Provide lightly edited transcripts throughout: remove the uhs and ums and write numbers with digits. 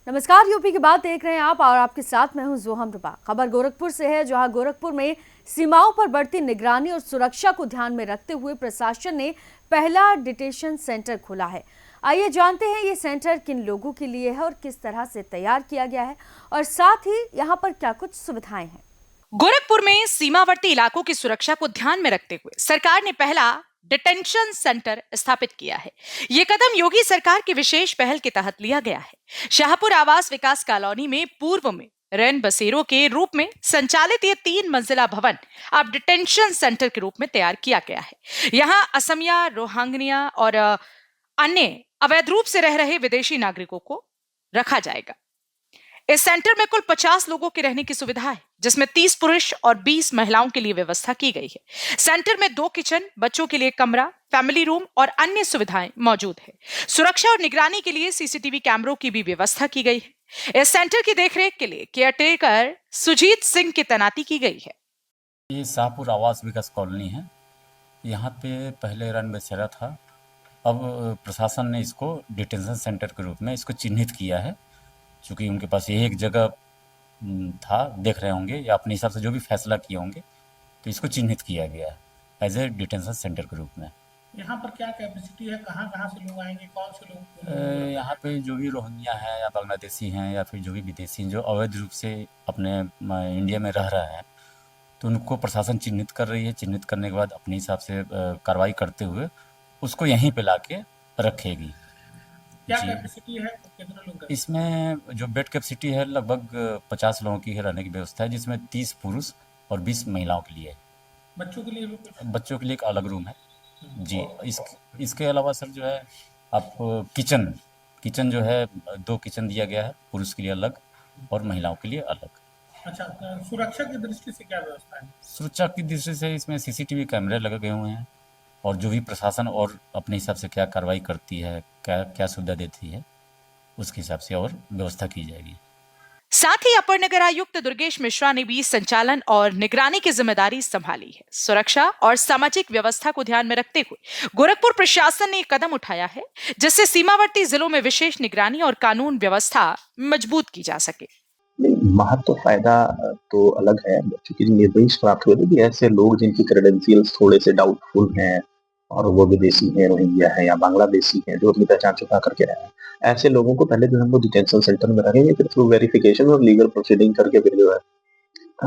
नमस्कार, यूपी की बात देख रहे हैं आप और आपके साथ मैं हूं जोहम रुपा। खबर गोरखपुर से है, जहां गोरखपुर में सीमाओं पर बढ़ती निगरानी और सुरक्षा को ध्यान में रखते हुए प्रशासन ने पहला डिटेंशन सेंटर खोला है। आइए जानते हैं ये सेंटर किन लोगों के लिए है और किस तरह से तैयार किया गया है और साथ ही यहाँ पर क्या कुछ सुविधाएं हैं। गोरखपुर में सीमावर्ती इलाकों की सुरक्षा को ध्यान में रखते हुए सरकार ने पहला डिटेंशन सेंटर स्थापित किया है। ये कदम योगी सरकार की विशेष पहल के तहत लिया गया है। शाहपुर आवास विकास कॉलोनी में पूर्व में रैन बसेरों के रूप में संचालित ये 3 मंजिला भवन अब डिटेंशन सेंटर के रूप में तैयार किया गया है। यहाँ असमिया, रोहिंग्या और अन्य अवैध रूप से रह रहे विदेशी नागरिकों को रखा जाएगा। इस सेंटर में कुल 50 लोगों के रहने की सुविधा है, जिसमें 30 पुरुष और 20 महिलाओं के लिए व्यवस्था की गई है। सेंटर में 2 किचन, बच्चों के लिए कमरा, फैमिली रूम और अन्य सुविधाएं मौजूद है। सुरक्षा और निगरानी के लिए सीसीटीवी कैमरों की भी व्यवस्था की गई है। इस सेंटर की देखरेख के लिए केयरटेकर सुजीत सिंह की तैनाती की गई है। ये शाहपुर आवास विकास कॉलोनी है। यहाँ पे पहले रन बसेरा था, अब प्रशासन ने इसको डिटेंशन सेंटर के रूप में इसको चिन्हित किया है। चूँकि उनके पास ये एक जगह था, देख रहे होंगे या अपने हिसाब से जो भी फैसला किए होंगे, तो इसको चिन्हित किया गया है एज ए डिटेंशन सेंटर के रूप में। यहाँ पर क्या कैपेसिटी है, कहाँ से लोग आएंगे, कौन से लोग? यहाँ पे जो भी रोहिंग्या हैं या बांग्लादेशी हैं या फिर जो भी विदेशी हैं जो अवैध रूप से अपने इंडिया में रह रहे हैं, तो उनको प्रशासन चिन्हित कर रही है। चिन्हित करने के बाद अपने हिसाब से कार्रवाई करते हुए उसको यहीं पे लाके रखेगी। क्या कैपेसिटी है, कितने लोग? इसमें जो बेड कैपेसिटी है लगभग 50 लोगों की है रहने की व्यवस्था है, जिसमें 30 पुरुष और 20 महिलाओं के लिए है। बच्चों के लिए? बच्चों के लिए एक अलग रूम है जी। इसके अलावा सर जो है आप किचन जो है 2 किचन दिया गया है, पुरुष के लिए अलग और महिलाओं के लिए अलग। अच्छा, सुरक्षा की दृष्टि से क्या व्यवस्था है? सुरक्षा की दृष्टि से इसमें सीसीटीवी कैमरे लगे गए हुए हैं और जो भी प्रशासन और अपने हिसाब से क्या कार्रवाई करती है, क्या सुविधा देती है, उसके हिसाब से और व्यवस्था की जाएगी। साथ ही अपर नगर आयुक्त दुर्गेश मिश्रा ने भी संचालन और निगरानी की जिम्मेदारी संभाली है। सुरक्षा और सामाजिक व्यवस्था को ध्यान में रखते हुए गोरखपुर प्रशासन ने एक कदम उठाया है, जिससे सीमावर्ती जिलों में विशेष निगरानी और कानून व्यवस्था मजबूत की जा सके। महत्व फायदा तो अलग है, क्योंकि निर्देश प्राप्त हुए थे कि ऐसे लोग जिनकी क्रेडेंशियल्स थोड़े से डाउटफुल हैं और वो विदेशी हैं, रोहिंग्या है या बांग्लादेशी हैं, जो अपनी पहचान छुपा करके रहे हैं, ऐसे लोगों को पहले जो है वो डिटेंशन सेंटर में रखेंगे, फिर थ्रू वेरिफिकेशन और लीगल प्रोसीडिंग करके फिर जो है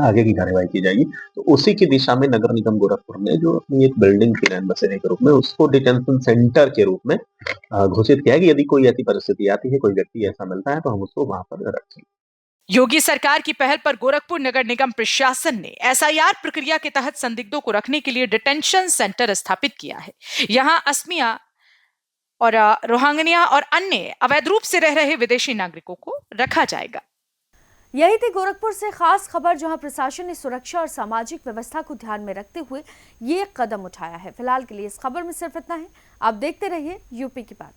आगे की कार्यवाही की जाएगी। तो उसी की दिशा में नगर निगम गोरखपुर ने जो अपनी एक बिल्डिंग थी रैन बसेरे के रूप में, उसको डिटेंशन सेंटर के रूप में घोषित किया है कि यदि कोई ऐसी परिस्थिति आती है, कोई व्यक्ति ऐसा मिलता है, तो हम उसको वहां पर रखेंगे। योगी सरकार की पहल पर गोरखपुर नगर निगम प्रशासन ने एसआईआर प्रक्रिया के तहत संदिग्धों को रखने के लिए डिटेंशन सेंटर स्थापित किया है। यहां असमिया और रोहिंग्या और अन्य अवैध रूप से रह रहे विदेशी नागरिकों को रखा जाएगा। यही थी गोरखपुर से खास खबर, जहां प्रशासन ने सुरक्षा और सामाजिक व्यवस्था को ध्यान में रखते हुए ये कदम उठाया है। फिलहाल के लिए इस खबर में सिर्फ इतना है। आप देखते रहिए यूपी की बात।